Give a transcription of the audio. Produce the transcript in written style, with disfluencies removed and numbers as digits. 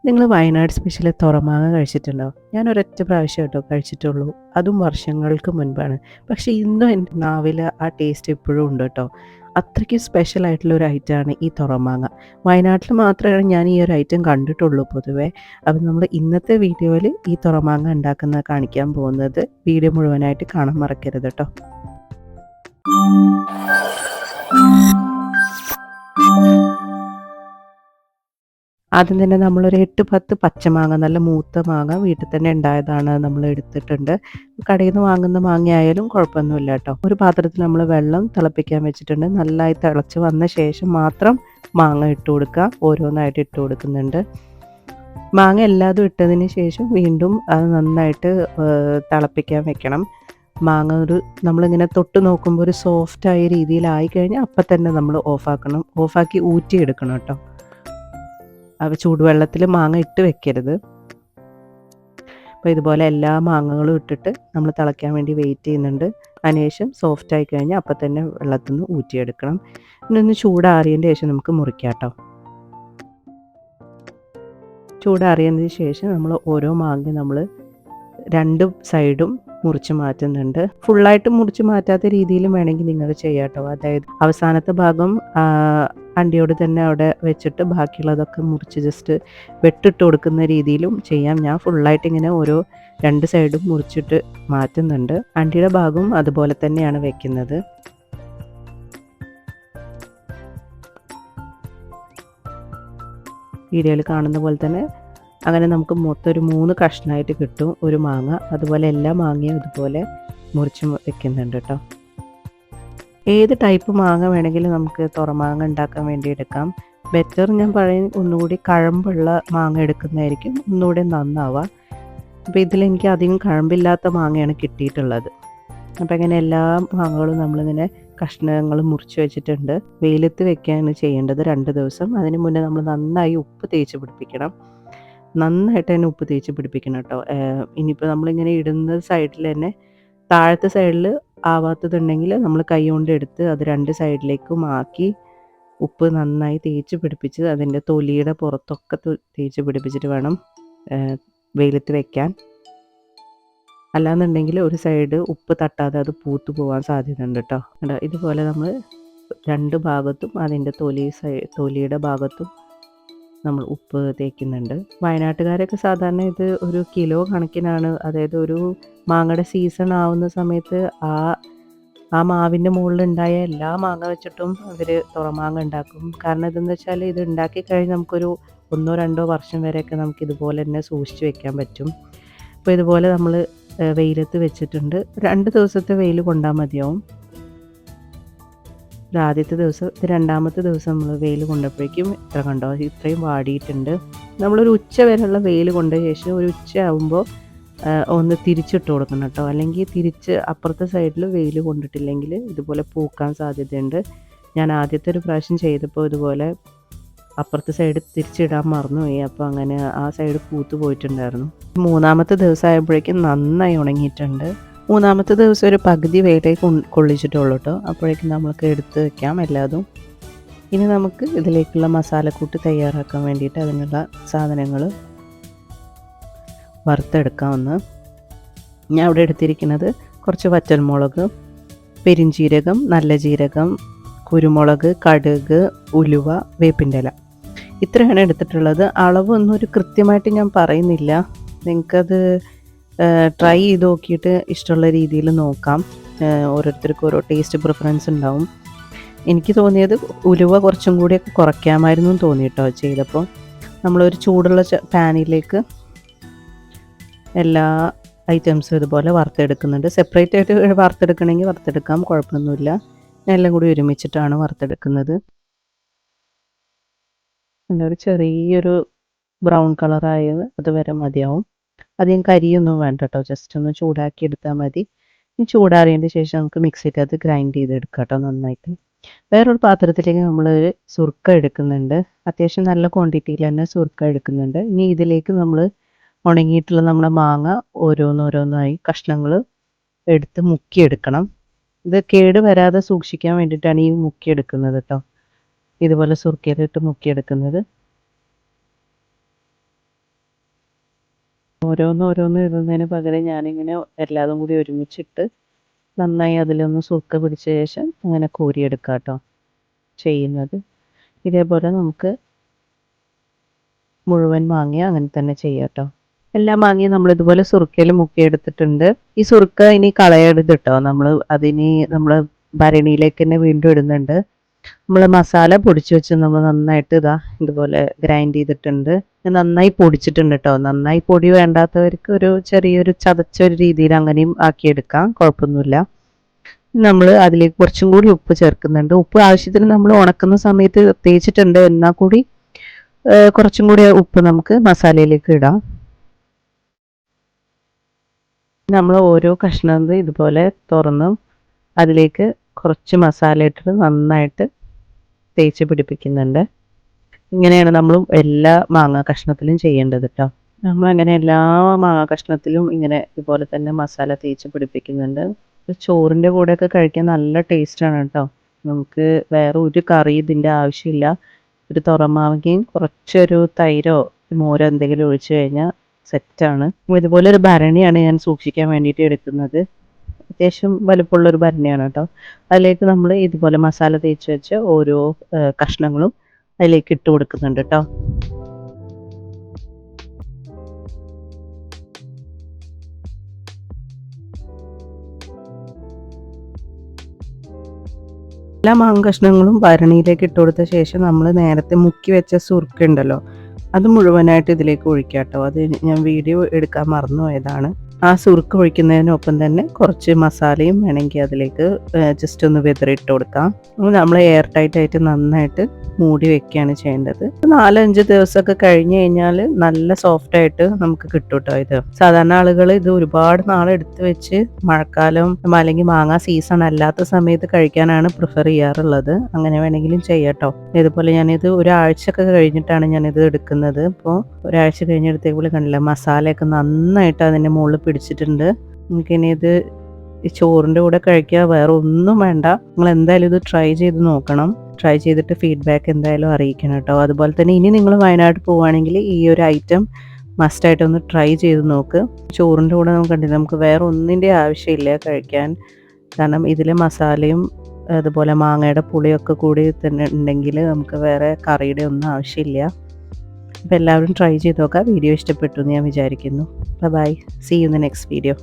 നിങ്ങൾ വയനാട് സ്പെഷ്യൽ തുറമാങ്ങ കഴിച്ചിട്ടുണ്ടോ? ഞാൻ ഒരൊറ്റ പ്രാവശ്യം കേട്ടോ കഴിച്ചിട്ടുള്ളൂ. അതും വർഷങ്ങൾക്ക് മുൻപാണ്. പക്ഷേ ഇന്നും എൻ്റെ നാവിൽ ആ ടേസ്റ്റ് ഇപ്പോഴും ഉണ്ട് കേട്ടോ. അത്രയ്ക്ക് സ്പെഷ്യൽ ആയിട്ടുള്ള ഒരു ഐറ്റമാണ് ഈ തുറമാങ്ങ. വയനാട്ടിൽ മാത്രമേ ഞാൻ ഈ ഒരു ഐറ്റം കണ്ടിട്ടുള്ളൂ പൊതുവേ. അപ്പം നമ്മൾ ഇന്നത്തെ വീഡിയോയിൽ ഈ തുറമാങ്ങ ഉണ്ടാക്കുന്നത് കാണിക്കാൻ പോകുന്നത്. വീഡിയോ മുഴുവനായിട്ട് കാണാൻ മറക്കരുത് കേട്ടോ. ആദ്യം തന്നെ നമ്മളൊരു 8, 10 പച്ചമാങ്ങ, നല്ല മൂത്ത മാങ്ങ വീട്ടിൽ തന്നെ ഉണ്ടായതാണ് നമ്മൾ എടുത്തിട്ടുണ്ട്. കടയിൽ നിന്ന് വാങ്ങുന്ന മാങ്ങയായാലും കുഴപ്പമൊന്നുമില്ല കേട്ടോ. ഒരു പാത്രത്തിൽ നമ്മൾ വെള്ളം തിളപ്പിക്കാൻ വെച്ചിട്ടുണ്ട്. നന്നായി തിളച്ച് വന്ന ശേഷം മാത്രം മാങ്ങ ഇട്ട് കൊടുക്കുക. ഓരോന്നായിട്ട് ഇട്ട് കൊടുക്കുന്നുണ്ട്. മാങ്ങ എല്ലാതും ഇട്ടതിന് ശേഷം വീണ്ടും അത് നന്നായിട്ട് തിളപ്പിക്കാൻ വെക്കണം. മാങ്ങ നമ്മളിങ്ങനെ തൊട്ട് നോക്കുമ്പോൾ ഒരു സോഫ്റ്റായ രീതിയിലായി കഴിഞ്ഞാൽ അപ്പം തന്നെ നമ്മൾ ഓഫാക്കണം. ഓഫാക്കി ഊറ്റിയെടുക്കണം കേട്ടോ. അപ്പോൾ ചൂടുവെള്ളത്തിൽ മാങ്ങ ഇട്ട് വെക്കരുത്. അപ്പോൾ ഇതുപോലെ എല്ലാ മാങ്ങകളും ഇട്ടിട്ട് നമ്മൾ തിളയ്ക്കാൻ വേണ്ടി വെയിറ്റ് ചെയ്യുന്നുണ്ട്. അതിനുശേഷം സോഫ്റ്റ് ആയി കഴിഞ്ഞാൽ അപ്പം തന്നെ വെള്ളത്തിൽ നിന്ന് ഊറ്റിയെടുക്കണം. പിന്നെ ഒന്ന് ചൂടാറിയതിന് ശേഷം നമുക്ക് മുറിക്കാം കേട്ടോ. ചൂടാറിയതിന് ശേഷം നമ്മൾ ഓരോ മാങ്ങ നമ്മൾ രണ്ട് സൈഡും മുറിച്ച് മാറ്റുന്നുണ്ട്. ഫുള്ളായിട്ട് മുറിച്ച് മാറ്റാത്ത രീതിയിലും വേണമെങ്കിൽ നിങ്ങൾക്ക് ചെയ്യാം കേട്ടോ. അതായത് അവസാനത്തെ ഭാഗം അണ്ടിയോട് തന്നെ അവിടെ വെച്ചിട്ട് ബാക്കിയുള്ളതൊക്കെ മുറിച്ച് ജസ്റ്റ് വെട്ടിട്ട് കൊടുക്കുന്ന രീതിയിലും ചെയ്യാം. ഞാൻ ഫുള്ളായിട്ട് ഇങ്ങനെ ഓരോ രണ്ട് സൈഡും മുറിച്ചിട്ട് മാറ്റുന്നുണ്ട്. അണ്ടിയുടെ ഭാഗവും അതുപോലെ തന്നെയാണ് വെക്കുന്നത്. വീഡിയോയിൽ കാണുന്ന പോലെ തന്നെ അങ്ങനെ നമുക്ക് മൊത്തം ഒരു 3 കഷ്ണമായിട്ട് കിട്ടും ഒരു മാങ്ങ. അതുപോലെ എല്ലാ മാങ്ങയും ഇതുപോലെ മുറിച്ച് വെക്കുന്നുണ്ട് കേട്ടോ. ഏത് ടൈപ്പ് മാങ്ങ വേണമെങ്കിലും നമുക്ക് തുറമാങ്ങ ഉണ്ടാക്കാൻ വേണ്ടി എടുക്കാം. ബെറ്റർ ഞാൻ പറയും ഒന്നുകൂടി കഴമ്പുള്ള മാങ്ങ എടുക്കുന്നതായിരിക്കും ഒന്നുകൂടി നന്നാവുക. അപ്പോൾ ഇതിലെനിക്ക് അധികം കഴമ്പില്ലാത്ത മാങ്ങയാണ് കിട്ടിയിട്ടുള്ളത്. അപ്പോൾ ഇങ്ങനെ എല്ലാ മാങ്ങകളും നമ്മളിങ്ങനെ കഷ്ണങ്ങൾ മുറിച്ച് വെച്ചിട്ടുണ്ട്. വെയിലത്ത് വെക്കുകയാണ് ചെയ്യേണ്ടത് 2 ദിവസം. അതിന് മുന്നേ നമ്മൾ നന്നായി ഉപ്പ് തേച്ച് പിടിപ്പിക്കണം. നന്നായിട്ട് തന്നെ ഉപ്പ് തേച്ച് പിടിപ്പിക്കണം കേട്ടോ. ഇനിയിപ്പോൾ നമ്മളിങ്ങനെ ഇടുന്ന സൈഡിൽ തന്നെ താഴത്തെ സൈഡിൽ ആവാത്തതുണ്ടെങ്കിൽ നമ്മൾ കൈ കൊണ്ട് എടുത്ത് അത് 2 സൈഡിലേക്കും ആക്കി ഉപ്പ് നന്നായി തേച്ച് പിടിപ്പിച്ച് അതിൻ്റെ തൊലിയുടെ പുറത്തൊക്കെ തേച്ച് പിടിപ്പിച്ചിട്ട് വേണം വെയിലത്ത് വെക്കാൻ. അല്ലാന്നുണ്ടെങ്കിൽ ഒരു സൈഡ് ഉപ്പ് തട്ടാതെ അത് പൂത്തു പോകാൻ സാധ്യതയുണ്ട് കേട്ടോ. ഇതുപോലെ നമ്മൾ 2 ഭാഗത്തും അതിൻ്റെ തൊലിയുടെ ഭാഗത്തും നമ്മൾ ഉപ്പ് തേക്കുന്നുണ്ട്. വയനാട്ടുകാരൊക്കെ സാധാരണ ഇത് ഒരു കിലോ കണക്കിനാണ്. അതായത് ഒരു മാങ്ങയുടെ സീസൺ ആവുന്ന സമയത്ത് ആ മാവിൻ്റെ മുകളിലുണ്ടായ എല്ലാ മാങ്ങ വെച്ചിട്ടും അവർ തുറമാങ്ങ ഉണ്ടാക്കും. കാരണം ഇതെന്ന് വെച്ചാൽ ഇത് ഉണ്ടാക്കി കഴിഞ്ഞ് നമുക്കൊരു 1, 2 വർഷം വരെയൊക്കെ നമുക്ക് ഇതുപോലെ തന്നെ സൂക്ഷിച്ച് വെക്കാൻ പറ്റും. അപ്പോൾ ഇതുപോലെ നമ്മൾ വെയിലത്ത് വെച്ചിട്ടുണ്ട്. 2 ദിവസത്തെ വെയിൽ കൊണ്ടാൽ മതിയാവും. ആദ്യത്തെ ദിവസം, രണ്ടാമത്തെ ദിവസം നമ്മൾ വെയിൽ കൊണ്ടപ്പോഴേക്കും ഇത്ര കണ്ടോ, ഇത്രയും വാടിയിട്ടുണ്ട്. നമ്മളൊരു ഉച്ച വരെയുള്ള വെയിൽ കൊണ്ട ശേഷം ഒരു ഉച്ച ആകുമ്പോൾ ഒന്ന് തിരിച്ചിട്ട് കൊടുക്കണം കേട്ടോ. അല്ലെങ്കിൽ തിരിച്ച് അപ്പുറത്തെ സൈഡിൽ വെയിൽ കൊണ്ടിട്ടില്ലെങ്കിൽ ഇതുപോലെ പൂക്കാൻ സാധ്യതയുണ്ട്. ഞാൻ ആദ്യത്തെ ഒരു പ്രാവശ്യം ചെയ്തപ്പോൾ ഇതുപോലെ അപ്പുറത്തെ സൈഡ് തിരിച്ചിടാൻ മറന്നുപോയി. അപ്പോൾ അങ്ങനെ ആ സൈഡ് പൂത്ത് പോയിട്ടുണ്ടായിരുന്നു. 3-ാമത്തെ ദിവസം ആയപ്പോഴേക്കും നന്നായി ഉണങ്ങിയിട്ടുണ്ട്. 3-ാമത്തെ ദിവസം ഒരു പകുതി വെയിലേക്ക് കൊള്ളിച്ചിട്ടുള്ളൂ കേട്ടോ. അപ്പോഴേക്കും നമുക്ക് എടുത്ത് വെക്കാം എല്ലാതും. ഇനി നമുക്ക് ഇതിലേക്കുള്ള മസാലക്കൂട്ട് തയ്യാറാക്കാൻ വേണ്ടിയിട്ട് അതിനുള്ള സാധനങ്ങൾ വറുത്തെടുക്കാമെന്ന്. ഞാൻ അവിടെ എടുത്തിരിക്കുന്നത് കുറച്ച് വറ്റൽമുളക്, പെരിഞ്ജീരകം, നല്ല ജീരകം, കുരുമുളക്, കടുക്, ഉലുവ, വേപ്പിൻ്റെ ഇല, ഇത്രയാണ് എടുത്തിട്ടുള്ളത്. അളവൊന്നും ഒരു കൃത്യമായിട്ട് ഞാൻ പറയുന്നില്ല. നിങ്ങൾക്കത് ട്രൈ ചെയ്ത് നോക്കിയിട്ട് ഇഷ്ടമുള്ള രീതിയിൽ നോക്കാം. ഓരോരുത്തർക്കും ഓരോ ടേസ്റ്റ് പ്രിഫറൻസ് ഉണ്ടാവും. എനിക്ക് തോന്നിയത് ഉലുവ കുറച്ചും കൂടിയൊക്കെ കുറയ്ക്കാമായിരുന്നു തോന്നി കേട്ടോ ചെയ്തപ്പോൾ. നമ്മളൊരു ചൂടുള്ള പാനിലേക്ക് എല്ലാ ഐറ്റംസും ഇതുപോലെ വറുത്തെടുക്കുന്നുണ്ട്. സെപ്പറേറ്റ് ആയിട്ട് വറുത്തെടുക്കണമെങ്കിൽ വറുത്തെടുക്കാം, കുഴപ്പമൊന്നുമില്ല. എല്ലാം കൂടി ഒരുമിച്ചിട്ടാണ് വറുത്തെടുക്കുന്നത്. ഒരു ചെറിയൊരു ബ്രൗൺ കളറായത് അതുവരെ മതിയാവും. അധികം കരിയൊന്നും വേണ്ട കേട്ടോ. ജസ്റ്റ് ഒന്ന് ചൂടാക്കി എടുത്താൽ മതി. ഇനി ചൂടാറിയതിന് ശേഷം നമുക്ക് മിക്സിക്കകത്ത് ഗ്രൈൻഡ് ചെയ്തെടുക്കാം കേട്ടോ നന്നായിട്ട്. വേറൊരു പാത്രത്തിലേക്ക് നമ്മൾ സുർക്ക എടുക്കുന്നുണ്ട്. അത്യാവശ്യം നല്ല ക്വാണ്ടിറ്റിയിൽ തന്നെ സുർക്ക എടുക്കുന്നുണ്ട്. ഇനി ഇതിലേക്ക് നമ്മൾ ഉണങ്ങിയിട്ടുള്ള നമ്മുടെ മാങ്ങ ഓരോന്നോരോന്നായി കഷ്ണങ്ങൾ എടുത്ത് മുക്കിയെടുക്കണം. ഇത് കേട് വരാതെ സൂക്ഷിക്കാൻ വേണ്ടിയിട്ടാണ് ഈ മുക്കിയെടുക്കുന്നത് കേട്ടോ. ഇതുപോലെ സുർക്കയിലിട്ട് മുക്കിയെടുക്കുന്നത്. ഓരോന്ന് ഇടുന്നതിന് പകരം ഞാനിങ്ങനെ എല്ലാതും കൂടി ഒരുമിച്ചിട്ട് നന്നായി അതിലൊന്ന് സുർക്ക പിടിച്ച ശേഷം അങ്ങനെ കോരിയെടുക്കാം കേട്ടോ ചെയ്യുന്നത്. ഇതേപോലെ നമുക്ക് മുഴുവൻ മാങ്ങ അങ്ങനെ തന്നെ ചെയ്യാം കേട്ടോ. എല്ലാ മാങ്ങയും നമ്മൾ ഇതുപോലെ സുർക്കയിൽ മുക്കിയെടുത്തിട്ടുണ്ട്. ഈ സുർക്ക ഇനി കളയരുത് കേട്ടോ. നമ്മൾ ഭരണിയിലേക്ക് തന്നെ വീണ്ടും ഇടുന്നുണ്ട്. നമ്മൾ മസാല പൊടിച്ച് വെച്ച് നമ്മൾ നന്നായിട്ട് ഇതുപോലെ ഗ്രൈൻഡ് ചെയ്തിട്ടുണ്ട്. നന്നായി പൊടിച്ചിട്ടുണ്ട് കേട്ടോ. നന്നായി പൊടി വേണ്ടാത്തവർക്ക് ഒരു ചെറിയൊരു ചതച്ചൊരു രീതിയിൽ അങ്ങനെയും ആക്കിയെടുക്കാം, കുഴപ്പമൊന്നുമില്ല. നമ്മൾ അതിലേക്ക് കുറച്ചും കൂടി ഉപ്പ് ചേർക്കുന്നുണ്ട്. ഉപ്പ് ആവശ്യത്തിന് നമ്മൾ ഉണക്കുന്ന സമയത്ത് തേച്ചിട്ടുണ്ട്, എന്നാൽ കൂടി കുറച്ചും കൂടി ഉപ്പ് നമുക്ക് മസാലയിലേക്ക് ഇടാം. നമ്മൾ ഓരോ കഷ്ണം ഇതുപോലെ തുറന്നും അതിലേക്ക് കുറച്ച് മസാല ഇട്ടിട്ട് നന്നായിട്ട് തേച്ച് പിടിപ്പിക്കുന്നുണ്ട്. ഇങ്ങനെയാണ് നമ്മൾ എല്ലാ മാങ്ങ കഷ്ണത്തിലും ചെയ്യേണ്ടത് കേട്ടോ. നമ്മളങ്ങനെ എല്ലാ മാങ്ങ കഷ്ണത്തിലും ഇങ്ങനെ ഇതുപോലെ തന്നെ മസാല തേച്ച് പിടിപ്പിക്കുന്നുണ്ട്. ചോറിൻ്റെ കൂടെയൊക്കെ കഴിക്കാൻ നല്ല ടേസ്റ്റാണ് കേട്ടോ. നമുക്ക് വേറെ ഒരു കറി ഇതിൻ്റെ ആവശ്യമില്ല. ഒരു തുറമാങ്ങയും കുറച്ചൊരു തൈരോ മോരോ എന്തെങ്കിലും ഒഴിച്ചു കഴിഞ്ഞാൽ സെറ്റാണ്. ഇതുപോലെ ഒരു ഭരണിയാണ് ഞാൻ സൂക്ഷിക്കാൻ വേണ്ടിയിട്ട് എടുക്കുന്നത്. അത്യാവശ്യം വലുപ്പമുള്ളൊരു ഭരണിയാണ് കേട്ടോ. അതിലേക്ക് നമ്മൾ ഇതുപോലെ മസാല തേച്ച് വെച്ച് ഓരോ കഷ്ണങ്ങളും അതിലേക്ക് ഇട്ട് കൊടുക്കുന്നുണ്ട് കേട്ടോ. എല്ലാ മാങ്ങ കഷ്ണങ്ങളും ഭരണിയിലേക്ക് ഇട്ട് കൊടുത്ത ശേഷം നമ്മൾ നേരത്തെ മുക്കി വെച്ച സുർക്ക ഉണ്ടല്ലോ, അത് മുഴുവനായിട്ട് ഇതിലേക്ക് ഒഴിക്കുക കേട്ടോ. അത് ഞാൻ വീഡിയോ എടുക്കാൻ മറന്നുപോയതാണ്. ആ സുർക്ക ഒഴിക്കുന്നതിനൊപ്പം തന്നെ കുറച്ച് മസാലയും വേണമെങ്കിൽ അതിലേക്ക് ജസ്റ്റ് ഒന്ന് വിതറിയിട്ട് കൊടുക്കാം. നമ്മൾ എയർ ടൈറ്റ് ആയിട്ട് നന്നായിട്ട് മൂടി വെക്കുകയാണ് ചെയ്യേണ്ടത്. 4-5 ദിവസമൊക്കെ കഴിഞ്ഞ് കഴിഞ്ഞാൽ നല്ല സോഫ്റ്റ് ആയിട്ട് നമുക്ക് കിട്ടും കേട്ടോ. ഇത് സാധാരണ ആളുകൾ ഇത് ഒരുപാട് നാളെടുത്ത് വെച്ച് മഴക്കാലം അല്ലെങ്കിൽ മാങ്ങ സീസൺ അല്ലാത്ത സമയത്ത് കഴിക്കാനാണ് പ്രിഫർ ചെയ്യാറുള്ളത്. അങ്ങനെ വേണമെങ്കിലും ചെയ്യാം കേട്ടോ. ഇതുപോലെ ഞാനിത് ഒരാഴ്ചയൊക്കെ കഴിഞ്ഞിട്ടാണ് ഞാനിത് എടുക്കുന്നത്. ഇപ്പോൾ ഒരാഴ്ച കഴിഞ്ഞെടുത്തേക്കുള്ള കണ്ടില്ല, മസാലയൊക്കെ നന്നായിട്ട് അതിൻ്റെ മുകളിൽ പിടിച്ചിട്ടുണ്ട്. നമുക്കിനി ഇത് ഈ ചോറിൻ്റെ കൂടെ കഴിക്കുക, വേറെ ഒന്നും വേണ്ട. നിങ്ങൾ എന്തായാലും ഇത് ട്രൈ ചെയ്ത് നോക്കണം. ട്രൈ ചെയ്തിട്ട് ഫീഡ്ബാക്ക് എന്തായാലും അറിയിക്കണം കേട്ടോ. അതുപോലെ തന്നെ ഇനി നിങ്ങൾ വയനാട് പോവുകയാണെങ്കിൽ ഈ ഒരു ഐറ്റം മസ്റ്റായിട്ട് ഒന്ന് ട്രൈ ചെയ്ത് നോക്ക്. ചോറിൻ്റെ കൂടെ നമുക്ക് കണ്ടില്ല, നമുക്ക് വേറെ ഒന്നിൻ്റെ ആവശ്യമില്ല കഴിക്കാൻ. കാരണം ഇതിലെ മസാലയും അതുപോലെ മാങ്ങയുടെ പുളിയൊക്കെ കൂടി തന്നെ ഉണ്ടെങ്കിൽ നമുക്ക് വേറെ കറിയുടെ ഒന്നും ആവശ്യമില്ല. അപ്പോൾ എല്ലാവരും ട്രൈ ചെയ്ത് നോക്കാം. വീഡിയോ ഇഷ്ടപ്പെട്ടു എന്ന് ഞാൻ വിചാരിക്കുന്നു. Bye, see you in the next video.